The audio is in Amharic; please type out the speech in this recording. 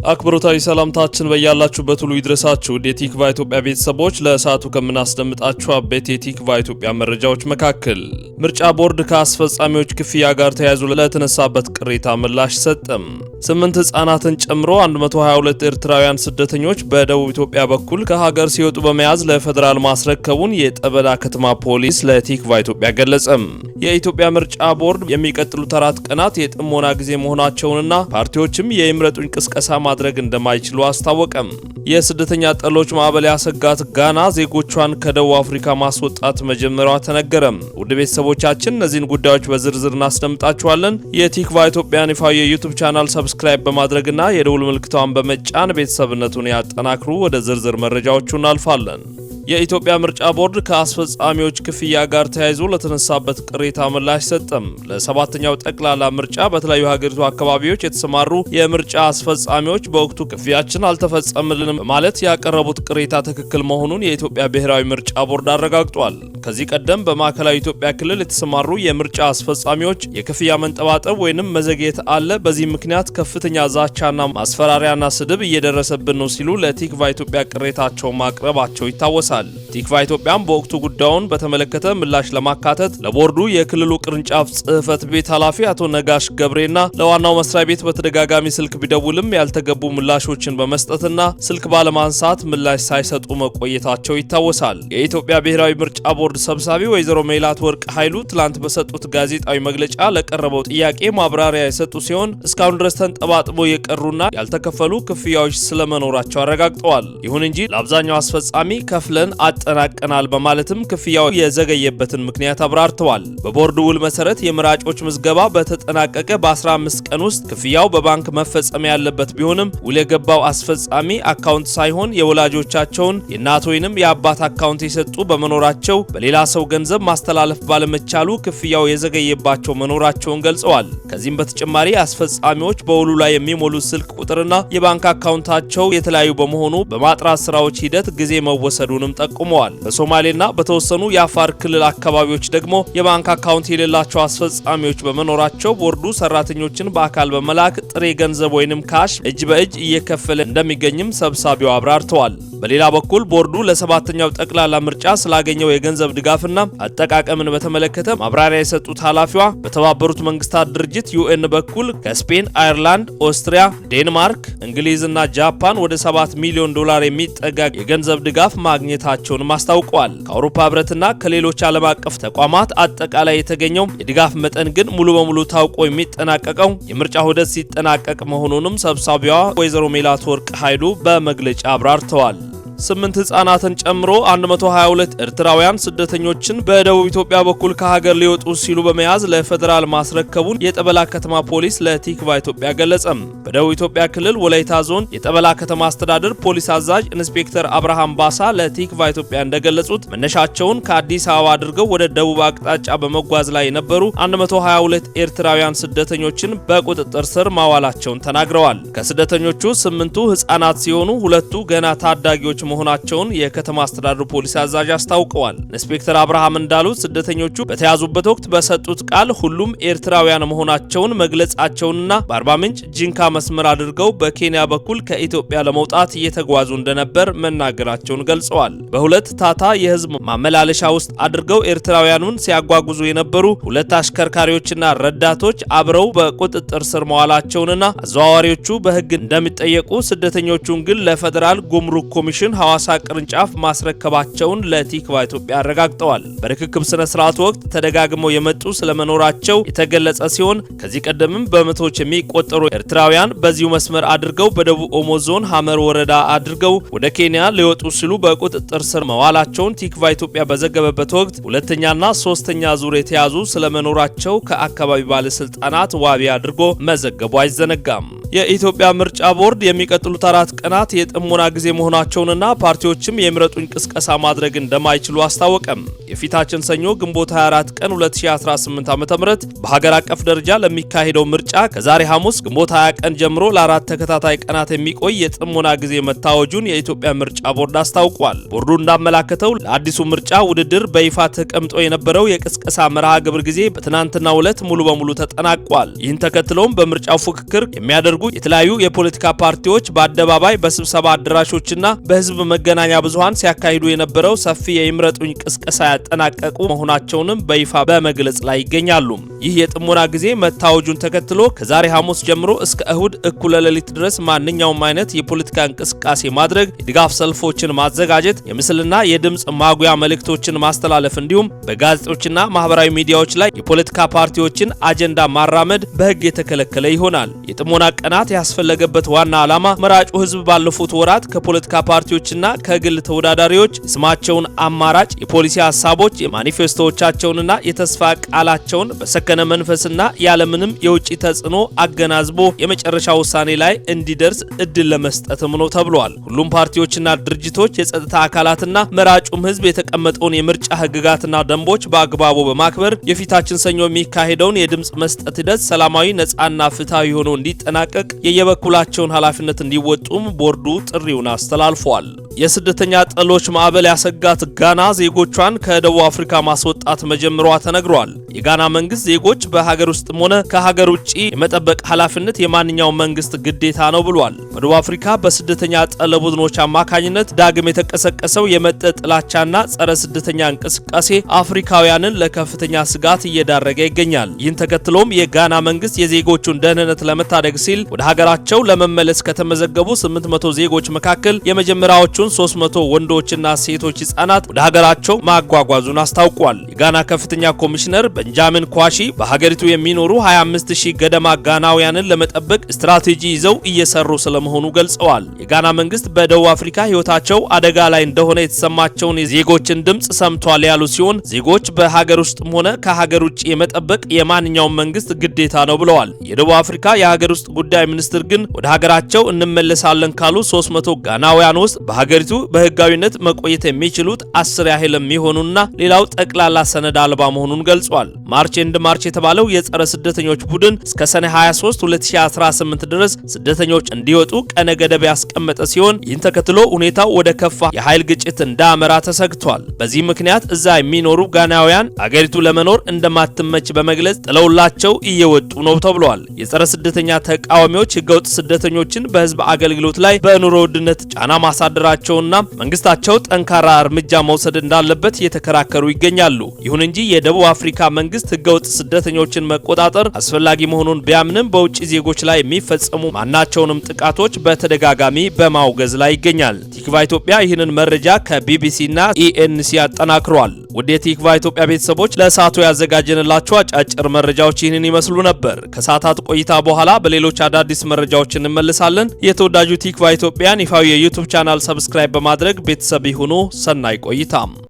አክብሮታዊ ሰላምታችን በያላችሁበት ሁሉ ይድረሳችሁ። የቲክቫ ኢትዮጵያ ቤተሰቦች ለሰዓቱ ከምናስደምጣችሁ አበይት የቲክቫ ኢትዮጵያ መረጃዎች መካከል ምርጫ ቦርድ ከአስፈጻሚዎች ክፍያ ጋር ተያይዞ ለተነሳበት ቅሬታ ምላሽ ሰጠም። 8 ህጻናትን ጨምሮ 122 ኤርትራውያን ስደተኞች በደቡብ ኢትዮጵያ በኩል ከሀገር ሲወጡ በመያዝ ለፌደራል ማስረከቡን የጠበላ ከተማ ፖሊስ ለቲክቫ ኢትዮጵያ ገለጸም። የኢትዮጵያ ምርጫ ቦርድ የሚቀጥሉት 4 ቀናት የጥሞና ጊዜ መሆናቸውንና ፓርቲዎችም የይምረጡኝ ቅስቀሳ ማድረግ እንደማይችሉ አስታወቀም። የስደተኛ ጠሎች ማዕበል ያሰጋት ጋና ዜጎቿን ከደቡብ አፍሪካ ማስወጣት መጀመሯ ተነገረም። ውድ ቤተሰቦቻችን እነዚህን ጉዳዮች በዝርዝር እናስደምጣችኋለን። የቲክቫ ኢትዮጵያን ይፋዊ የዩቲዩብ ቻናል ሰብስክራይብ በማድረግና የደውል ምልክቷን በመጫን ቤተሰብነቱን ያጠናክሩ። ወደ ዝርዝር መረጃዎቹ እናልፋለን። የኢትዮጵያ ምርጫ ቦርድ ከአስፈጻሚዎች ክፍያ ጋር ተያይዞ ለተነሳበት ቅሬታ ምላሽ ሰጠም። ለሰባተኛው ጠቅላላ ምርጫ በተለያዩ ሀገሪቱ አካባቢዎች የተሰማሩ የምርጫ አስፈጻሚዎች በወቅቱ ክፍያችን አልተፈጸመልንም ማለት ያቀረቡት ቅሬታ ትክክል መሆኑን የኢትዮጵያ ብሔራዊ ምርጫ ቦርድ አረጋግጧል። ከዚህ ቀደም በማዕከላዊ ኢትዮጵያ ክልል የተሰማሩ የምርጫ አስፈጻሚዎች የክፍያ መንጠባጠብ ወይንም መዘግየት አለ፣ በዚህ ምክንያት ከፍተኛ ዛቻና ማስፈራሪያና ስድብ እየደረሰብን ነው ሲሉ ለቲክቫ ኢትዮጵያ ቅሬታቸውን ማቅረባቸው ይታወሳል። ቲክቫ ኢትዮጵያም በወቅቱ ጉዳዩን በተመለከተ ምላሽ ለማካተት ለቦርዱ የክልሉ ቅርንጫፍ ጽህፈት ቤት ኃላፊ አቶ ነጋሽ ገብሬና ለዋናው መስሪያ ቤት በተደጋጋሚ ስልክ ቢደውልም ያልተገቡ ምላሾችን በመስጠትና ስልክ ባለማንሳት ምላሽ ሳይሰጡ መቆየታቸው ይታወሳል። የኢትዮጵያ ብሔራዊ ምርጫ ቦርድ ሰብሳቢ ወይዘሮ ሜላት ወርቅ ኃይሉ ትላንት በሰጡት ጋዜጣዊ መግለጫ ለቀረበው ጥያቄ ማብራሪያ የሰጡ ሲሆን እስካሁን ድረስ ተንጠባጥበው የቀሩና ያልተከፈሉ ክፍያዎች ስለመኖራቸው አረጋግጠዋል። ይሁን እንጂ ለአብዛኛው አስፈጻሚ ከፍለ አጠናቀናል በማለትም ክፍያው የዘገየበትን ምክንያት አብራርተዋል። በቦርዱ ውል መሰረት የምራጮች ምዝገባ በተጠናቀቀ በ15 ቀን ውስጥ ክፍያው በባንክ መፈጸም ያለበት ቢሆንም ውል የገባው አስፈጻሚ አካውንት ሳይሆን የወላጆቻቸውን የእናት ወይንም የአባት አካውንት የሰጡ በመኖራቸው በሌላ ሰው ገንዘብ ማስተላለፍ ባለመቻሉ ክፍያው የዘገየባቸው መኖራቸውን ገልጸዋል። ከዚህም በተጨማሪ አስፈጻሚዎች በውሉ ላይ የሚሞሉት ስልክ ቁጥርና የባንክ አካውንታቸው የተለያዩ በመሆኑ በማጥራት ስራዎች ሂደት ጊዜ መወሰዱንም ጠቁመዋል። በሶማሌና በተወሰኑ የአፋር ክልል አካባቢዎች ደግሞ የባንክ አካውንት የሌላቸው አስፈጻሚዎች በመኖራቸው ቦርዱ ሰራተኞችን በአካል በመላክ ጥሬ ገንዘብ ወይንም ካሽ እጅ በእጅ እየከፈለ እንደሚገኝም ሰብሳቢው አብራርተዋል። በሌላ በኩል ቦርዱ ለሰባተኛው ጠቅላላ ምርጫ ስላገኘው የገንዘብ ድጋፍና አጠቃቀምን በተመለከተ ማብራሪያ የሰጡት ኃላፊዋ በተባበሩት መንግስታት ድርጅት ዩኤን በኩል ከስፔን፣ አየርላንድ፣ ኦስትሪያ፣ ዴንማርክ፣ እንግሊዝና ጃፓን ወደ $7 ሚሊዮን የሚጠጋ የገንዘብ ድጋፍ ማግኘታቸውን አስታውቀዋል። ከአውሮፓ ህብረትና ከሌሎች ዓለም አቀፍ ተቋማት አጠቃላይ የተገኘው የድጋፍ መጠን ግን ሙሉ በሙሉ ታውቆ የሚጠናቀቀው የምርጫ ሂደት ሲጠናቀቅ መሆኑንም ሰብሳቢዋ ወይዘሮ ሜላት ወርቅ ኃይሉ በመግለጫ አብራርተዋል። 8 ህጻናትን ጨምሮ 122 ኤርትራውያን ስደተኞችን በደቡብ ኢትዮጵያ በኩል ከሀገር ሊወጡ ሲሉ በመያዝ ለፌደራል ማስረከቡን የጠበላ ከተማ ፖሊስ ለቲክቫ ኢትዮጵያ ገለጸም። በደቡብ ኢትዮጵያ ክልል ወላይታ ዞን የጠበላ ከተማ አስተዳደር ፖሊስ አዛዥ ኢንስፔክተር አብርሃም ባሳ ለቲክቫ ኢትዮጵያ እንደገለጹት መነሻቸውን ከአዲስ አበባ አድርገው ወደ ደቡብ አቅጣጫ በመጓዝ ላይ የነበሩ 122 ኤርትራውያን ስደተኞችን በቁጥጥር ስር ማዋላቸውን ተናግረዋል። ከስደተኞቹ 8ቱ ህጻናት ሲሆኑ 2ቱ ገና ታዳጊዎች መሆናቸውን የከተማ አስተዳደሩ ፖሊስ አዛዥ አስታውቀዋል። ኢንስፔክተር አብርሃም እንዳሉት ስደተኞቹ በተያዙበት ወቅት በሰጡት ቃል ሁሉም ኤርትራውያን መሆናቸውን መግለጻቸውንና በአርባ ምንጭ ጂንካ መስመር አድርገው በኬንያ በኩል ከኢትዮጵያ ለመውጣት እየተጓዙ እንደነበር መናገራቸውን ገልጸዋል። በሁለት ታታ የህዝብ ማመላለሻ ውስጥ አድርገው ኤርትራውያኑን ሲያጓጉዙ የነበሩ 2 አሽከርካሪዎችና ረዳቶች አብረው በቁጥጥር ስር መዋላቸውንና አዘዋዋሪዎቹ በህግ እንደሚጠየቁ ስደተኞቹን ግን ለፌደራል ጉምሩክ ኮሚሽን ሐዋሳ ቅርንጫፍ ማስረከባቸውን ለቲክቫ ኢትዮጵያ አረጋግጠዋል። በርክክብ ስነ ስርዓት ወቅት ተደጋግመው የመጡ ስለመኖራቸው የተገለጸ ሲሆን ከዚህ ቀደምም በመቶዎች የሚቆጠሩ ኤርትራውያን በዚሁ መስመር አድርገው በደቡብ ኦሞ ዞን ሐመር ወረዳ አድርገው ወደ ኬንያ ሊወጡ ሲሉ በቁጥጥር ስር መዋላቸውን ቲክቫ ኢትዮጵያ በዘገበበት ወቅት ሁለተኛና ሶስተኛ ዙር የተያዙ ስለመኖራቸው ከአካባቢ ባለስልጣናት ዋቢ አድርጎ መዘገቡ አይዘነጋም። የኢትዮጵያ ምርጫ ቦርድ የሚቀጥሉት 4 ቀናት የጥሞና ጊዜ መሆናቸውንና ፓርቲዎችም የምረጡኝ ቅስቀሳ ማድረግ እንደማይችሉ አስታወቀም። የፊታችን ሰኞ ግንቦት 24 ቀን 2018 ዓ.ም በሀገር አቀፍ ደረጃ ለሚካሄደው ምርጫ ከዛሬ ሐሙስ ግንቦት 20 ቀን ጀምሮ ለ4 ተከታታይ ቀናት የሚቆይ የጥሞና ጊዜ መታወጁን የኢትዮጵያ ምርጫ ቦርድ አስታውቋል። ቦርዱ እንዳመላከተው ለአዲሱ ምርጫ ውድድር በይፋ ተቀምጦ የነበረው የቅስቀሳ መርሃ ግብር ጊዜ በትናንትናው ዕለት ሙሉ በሙሉ ተጠናቋል። ይህን ተከትሎም በምርጫው ፉክክር የሚያደርጉ የተለያዩ የፖለቲካ ፓርቲዎች በአደባባይ በስብሰባ አዳራሾችና በህዝብ መገናኛ ብዙሃን ሲያካሂዱ የነበረው ሰፊ የይምረጡኝ ቅስቀሳ ያጠናቀቁ መሆናቸውንም በይፋ በመግለጽ ላይ ይገኛሉ። ይህ የጥሞና ጊዜ መታወጁን ተከትሎ ከዛሬ ሐሙስ ጀምሮ እስከ እሁድ እኩለ ሌሊት ድረስ ማንኛውም አይነት የፖለቲካ እንቅስቃሴ ማድረግ፣ የድጋፍ ሰልፎችን ማዘጋጀት፣ የምስልና የድምጽ ማጉያ መልእክቶችን ማስተላለፍ እንዲሁም በጋዜጦችና ማህበራዊ ሚዲያዎች ላይ የፖለቲካ ፓርቲዎችን አጀንዳ ማራመድ በህግ የተከለከለ ይሆናል። የጥሞና ቀናት ያስፈለገበት ዋና ዓላማ መራጩ ህዝብ ባለፉት ወራት ከፖለቲካ ፓርቲዎችና ከግል ተወዳዳሪዎች የስማቸውን አማራጭ የፖሊሲ ሐሳቦች የማኒፌስቶዎቻቸውንና የተስፋ ቃላቸውን በሰከነ መንፈስና ያለምንም የውጭ ተጽዕኖ አገናዝቦ የመጨረሻ ውሳኔ ላይ እንዲደርስ እድል ለመስጠትም ነው ተብሏል። ሁሉም ፓርቲዎችና ድርጅቶች የጸጥታ አካላትና መራጩም ህዝብ የተቀመጠውን የምርጫ ህግጋትና ደንቦች በአግባቡ በማክበር የፊታችን ሰኞ የሚካሄደውን የድምጽ መስጠት ሂደት ሰላማዊ፣ ነጻና ፍትሃዊ ሆኖ እንዲጠናቀቅ የየበኩላቸውን ኃላፊነት እንዲወጡም ቦርዱ ጥሪውን አስተላልፏል። የስደተኛ ጠሎች ማዕበል ያሰጋት ጋና ዜጎቿን ከደቡብ አፍሪካ ማስወጣት መጀመሯ ተነግሯል። የጋና መንግስት ዜጎች በሀገር ውስጥም ሆነ ከሀገር ውጪ የመጠበቅ ኃላፊነት የማንኛውም መንግስት ግዴታ ነው ብሏል። በደቡብ አፍሪካ በስደተኛ ጠል ቡድኖች አማካኝነት ዳግም የተቀሰቀሰው የመጤ ጥላቻና ጸረ ስደተኛ እንቅስቃሴ አፍሪካውያንን ለከፍተኛ ስጋት እየዳረገ ይገኛል። ይህን ተከትሎም የጋና መንግስት የዜጎቹን ደህንነት ለመታደግ ሲል ወደ ሀገራቸው ለመመለስ ከተመዘገቡ 800 ዜጎች መካከል የመጀመሪያዎቹ 300 ወንዶችና ሴቶች ህጻናት ወደ ሀገራቸው ማጓጓዙን አስታውቋል። የጋና ከፍተኛ ኮሚሽነር ቤንጃሚን ኳሺ በሀገሪቱ የሚኖሩ 25000 ገደማ ጋናውያንን ለመጠበቅ ስትራቴጂ ይዘው እየሰሩ ስለመሆኑ ገልጸዋል። የጋና መንግስት በደቡብ አፍሪካ ህይወታቸው አደጋ ላይ እንደሆነ የተሰማቸውን የዜጎችን ድምጽ ሰምቷል ያሉ ሲሆን ዜጎች በሀገር ውስጥም ሆነ ከሀገር ውጭ የመጠበቅ የማንኛውም መንግስት ግዴታ ነው ብለዋል። የደቡብ አፍሪካ የሀገር ውስጥ ጉዳይ ሚኒስትር ግን ወደ ሀገራቸው እንመለሳለን ካሉ 300 ጋናውያን ውስጥ በሀገሪቱ በህጋዊነት መቆየት የሚችሉት 10 ያህል የሚሆኑና ሌላው ጠቅላላ ሰነድ አልባ መሆኑን ገልጿል። ማርች ኤንድ ማርች የተባለው የጸረ ስደተኞች ቡድን እስከ ሰኔ 23 2018 ድረስ ስደተኞች እንዲወጡ ቀነ ገደብ ያስቀመጠ ሲሆን ይህን ተከትሎ ሁኔታው ወደ ከፋ የኃይል ግጭት እንዳመራ ተሰግቷል። በዚህ ምክንያት እዛ የሚኖሩ ጋናውያን አገሪቱ ለመኖር እንደማትመች በመግለጽ ጥለውላቸው እየወጡ ነው ተብሏል። የጸረ ስደተኛ ተቃዋሚዎች ህገወጥ ስደተኞችን በህዝብ አገልግሎት ላይ በኑሮ ውድነት ጫና ማሳደራቸውና መንግስታቸው ጠንካራ እርምጃ መውሰድ እንዳለበት እየተከራከሩ ይገኛሉ። ይሁን እንጂ የደቡብ አፍሪካ መንግስት ህገወጥ ስደተኞችን መቆጣጠር አስፈላጊ መሆኑን ቢያምንም በውጭ ዜጎች ላይ የሚፈጸሙ ማናቸውንም ጥቃቶች በተደጋጋሚ በማውገዝ ላይ ይገኛል። ቲክቫ ኢትዮጵያ ይህንን መረጃ ከቢቢሲና ኢኤንሲ አጠናክሯል። ወደ ቲክቫ ኢትዮጵያ ቤተሰቦች ለሰዓቱ ያዘጋጀንላችሁ አጫጭር መረጃዎች ይህንን ይመስሉ ነበር። ከሰዓታት ቆይታ በኋላ በሌሎች አዳዲስ መረጃዎች እንመለሳለን። የተወዳጁ ቲክቫ ኢትዮጵያን ይፋዊ የዩቲዩብ ቻናል ሰብስክራይብ በማድረግ ቤተሰብ ይሁኑ። ሰናይ ቆይታ